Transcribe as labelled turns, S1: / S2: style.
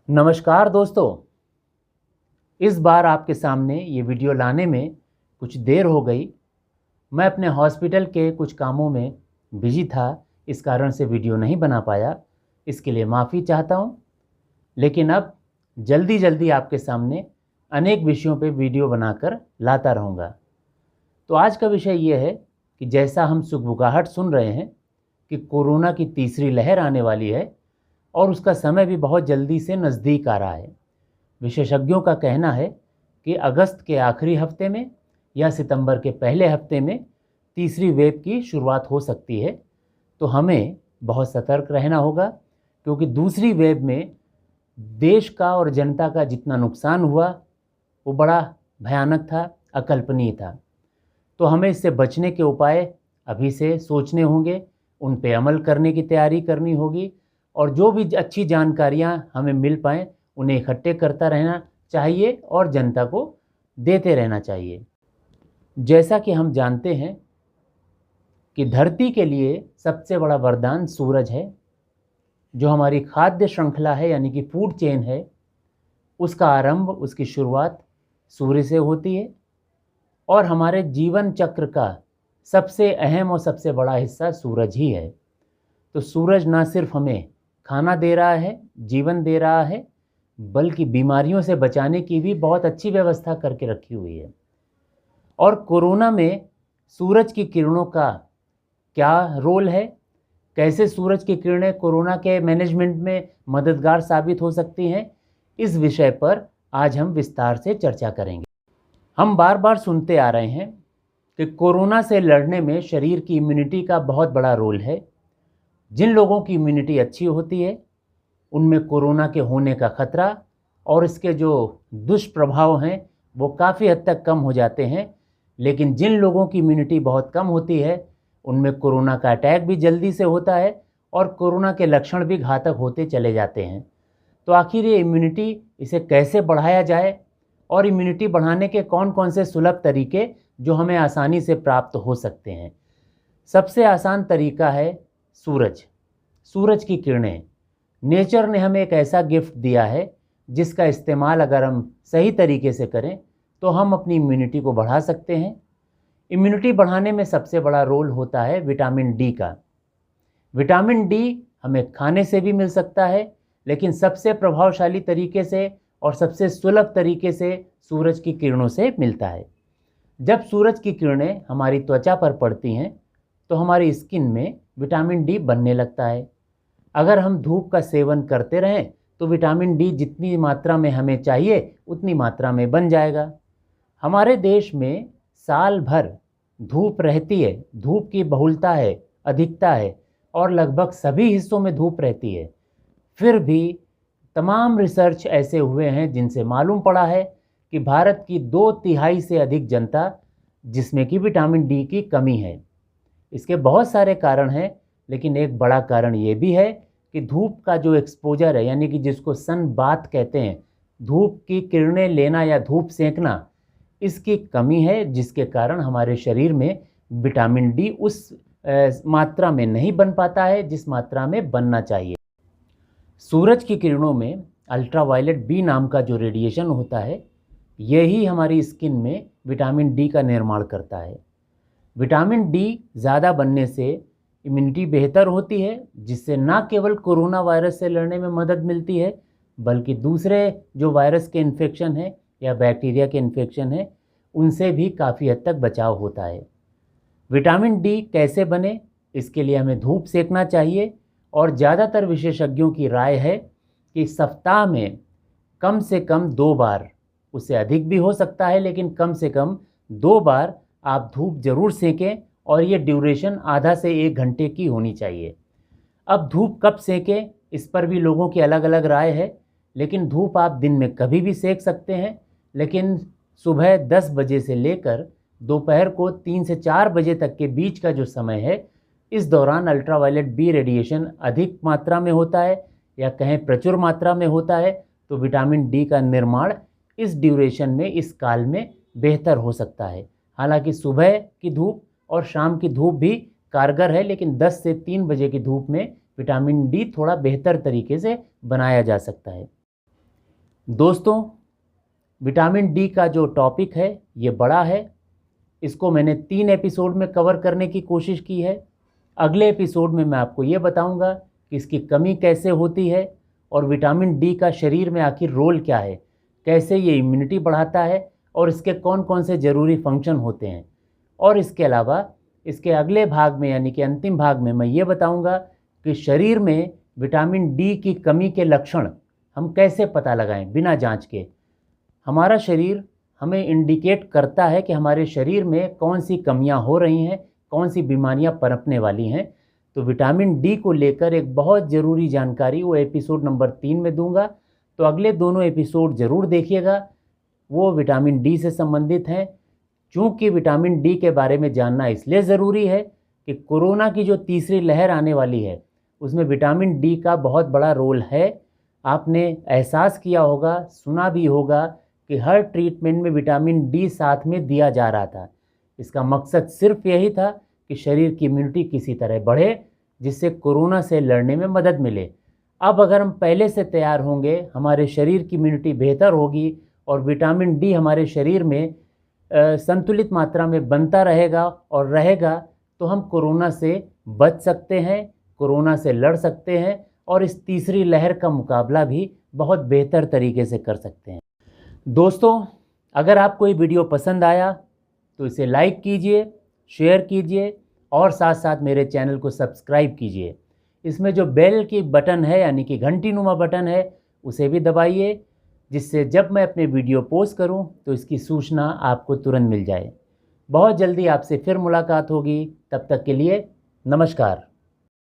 S1: नमस्कार दोस्तों। इस बार आपके सामने ये वीडियो लाने में कुछ देर हो गई। मैं अपने हॉस्पिटल के कुछ कामों में बिजी था, इस कारण से वीडियो नहीं बना पाया। इसके लिए माफ़ी चाहता हूँ। लेकिन अब जल्दी जल्दी आपके सामने अनेक विषयों पे वीडियो बनाकर लाता रहूँगा। तो आज का विषय ये है कि जैसा हम सुगबुगाहट सुन रहे हैं कि कोरोना की तीसरी लहर आने वाली है और उसका समय भी बहुत जल्दी से नज़दीक आ रहा है। विशेषज्ञों का कहना है कि अगस्त के आखिरी हफ्ते में या सितंबर के पहले हफ्ते में तीसरी वेव की शुरुआत हो सकती है। तो हमें बहुत सतर्क रहना होगा, क्योंकि दूसरी वेव में देश का और जनता का जितना नुकसान हुआ वो बड़ा भयानक था, अकल्पनीय था। तो हमें इससे बचने के उपाय अभी से सोचने होंगे, उन पे अमल करने की तैयारी करनी होगी और जो भी अच्छी जानकारियां हमें मिल पाएँ उन्हें इकट्ठे करता रहना चाहिए और जनता को देते रहना चाहिए। जैसा कि हम जानते हैं कि धरती के लिए सबसे बड़ा वरदान सूरज है। जो हमारी खाद्य श्रृंखला है यानी कि फूड चेन है, उसका आरंभ, उसकी शुरुआत सूर्य से होती है और हमारे जीवन चक्र का सबसे अहम और सबसे बड़ा हिस्सा सूरज ही है। तो सूरज ना सिर्फ हमें खाना दे रहा है, जीवन दे रहा है, बल्कि बीमारियों से बचाने की भी बहुत अच्छी व्यवस्था करके रखी हुई है। और कोरोना में सूरज की किरणों का क्या रोल है, कैसे सूरज की किरणें कोरोना के मैनेजमेंट में मददगार साबित हो सकती हैं, इस विषय पर आज हम विस्तार से चर्चा करेंगे। हम बार बार सुनते आ रहे हैं कि कोरोना से लड़ने में शरीर की इम्यूनिटी का बहुत बड़ा रोल है। जिन लोगों की इम्यूनिटी अच्छी होती है उनमें कोरोना के होने का खतरा और इसके जो दुष्प्रभाव हैं वो काफ़ी हद तक कम हो जाते हैं। लेकिन जिन लोगों की इम्यूनिटी बहुत कम होती है उनमें कोरोना का अटैक भी जल्दी से होता है और कोरोना के लक्षण भी घातक होते चले जाते हैं। तो आखिर ये इम्यूनिटी, इसे कैसे बढ़ाया जाए और इम्यूनिटी बढ़ाने के कौन कौन से सुलभ तरीके जो हमें आसानी से प्राप्त हो सकते हैं। सबसे आसान तरीका है सूरज की किरणें। नेचर ने हमें एक ऐसा गिफ्ट दिया है जिसका इस्तेमाल अगर हम सही तरीके से करें तो हम अपनी इम्यूनिटी को बढ़ा सकते हैं। इम्यूनिटी बढ़ाने में सबसे बड़ा रोल होता है विटामिन डी का। विटामिन डी हमें खाने से भी मिल सकता है, लेकिन सबसे प्रभावशाली तरीके से और सबसे सुलभ तरीके से सूरज की किरणों से मिलता है। जब सूरज की किरणें हमारी त्वचा पर पड़ती हैं तो हमारी स्किन में विटामिन डी बनने लगता है। अगर हम धूप का सेवन करते रहें तो विटामिन डी जितनी मात्रा में हमें चाहिए उतनी मात्रा में बन जाएगा। हमारे देश में साल भर धूप रहती है, धूप की बहुलता है, अधिकता है और लगभग सभी हिस्सों में धूप रहती है। फिर भी तमाम रिसर्च ऐसे हुए हैं जिनसे मालूम पड़ा है कि भारत की 2/3 से अधिक जनता जिसमें कि विटामिन डी की कमी है। इसके बहुत सारे कारण हैं, लेकिन एक बड़ा कारण ये भी है कि धूप का जो एक्सपोजर है, यानी कि जिसको सन बाथ कहते हैं, धूप की किरणें लेना या धूप सेंकना, इसकी कमी है, जिसके कारण हमारे शरीर में विटामिन डी उस मात्रा में नहीं बन पाता है जिस मात्रा में बनना चाहिए। सूरज की किरणों में अल्ट्रावायलेट बी नाम का जो रेडिएशन होता है, यही हमारी स्किन में विटामिन डी का निर्माण करता है। विटामिन डी ज़्यादा बनने से इम्यूनिटी बेहतर होती है, जिससे न केवल कोरोना वायरस से लड़ने में मदद मिलती है, बल्कि दूसरे जो वायरस के इन्फेक्शन है या बैक्टीरिया के इन्फेक्शन है उनसे भी काफ़ी हद तक बचाव होता है। विटामिन डी कैसे बने, इसके लिए हमें धूप सेकना चाहिए और ज़्यादातर विशेषज्ञों की राय है कि सप्ताह में कम से कम 2 बार, उससे अधिक भी हो सकता है लेकिन कम से कम 2 बार आप धूप ज़रूर सेकें और ये ड्यूरेशन आधा से 1 घंटे की होनी चाहिए। अब धूप कब सेकें इस पर भी लोगों की अलग अलग राय है, लेकिन धूप आप दिन में कभी भी सेक सकते हैं, लेकिन सुबह 10 बजे से लेकर दोपहर को 3 से 4 बजे तक के बीच का जो समय है, इस दौरान अल्ट्रावायलेट बी रेडिएशन अधिक मात्रा में होता है या कहें प्रचुर मात्रा में होता है। तो विटामिन डी का निर्माण इस ड्यूरेशन में, इस काल में बेहतर हो सकता है। हालांकि सुबह की धूप और शाम की धूप भी कारगर है, लेकिन 10 से 3 बजे की धूप में विटामिन डी थोड़ा बेहतर तरीके से बनाया जा सकता है। दोस्तों, विटामिन डी का जो टॉपिक है ये बड़ा है। इसको मैंने 3 एपिसोड में कवर करने की कोशिश की है। अगले एपिसोड में मैं आपको ये बताऊंगा कि इसकी कमी कैसे होती है और विटामिन डी का शरीर में आखिर रोल क्या है, कैसे ये इम्यूनिटी बढ़ाता है और इसके कौन कौन से ज़रूरी फंक्शन होते हैं। और इसके अलावा इसके अगले भाग में यानी कि अंतिम भाग में मैं ये बताऊंगा कि शरीर में विटामिन डी की कमी के लक्षण हम कैसे पता लगाएं बिना जांच के। हमारा शरीर हमें इंडिकेट करता है कि हमारे शरीर में कौन सी कमियां हो रही हैं, कौन सी बीमारियां पनपने वाली हैं। तो विटामिन डी को लेकर एक बहुत ज़रूरी जानकारी वो एपिसोड नंबर 3 में दूंगा, तो अगले दोनों एपिसोड ज़रूर देखिएगा, वो विटामिन डी से संबंधित हैं। चूँकि विटामिन डी के बारे में जानना इसलिए ज़रूरी है कि कोरोना की जो तीसरी लहर आने वाली है उसमें विटामिन डी का बहुत बड़ा रोल है। आपने एहसास किया होगा, सुना भी होगा कि हर ट्रीटमेंट में विटामिन डी साथ में दिया जा रहा था। इसका मकसद सिर्फ यही था कि शरीर की इम्यूनिटी किसी तरह बढ़े, जिससे कोरोना से लड़ने में मदद मिले। अब अगर हम पहले से तैयार होंगे, हमारे शरीर की इम्यूनिटी बेहतर होगी और विटामिन डी हमारे शरीर में संतुलित मात्रा में बनता रहेगा और रहेगा, तो हम कोरोना से बच सकते हैं, कोरोना से लड़ सकते हैं और इस तीसरी लहर का मुकाबला भी बहुत बेहतर तरीके से कर सकते हैं। दोस्तों, अगर आपको ये वीडियो पसंद आया तो इसे लाइक कीजिए, शेयर कीजिए और साथ साथ मेरे चैनल को सब्सक्राइब कीजिए। इसमें जो बेल की बटन है यानी कि घंटी नुमा बटन है उसे भी दबाइए, जिससे जब मैं अपने वीडियो पोस्ट करूं तो इसकी सूचना आपको तुरंत मिल जाए। बहुत जल्दी आपसे फिर मुलाकात होगी, तब तक के लिए नमस्कार।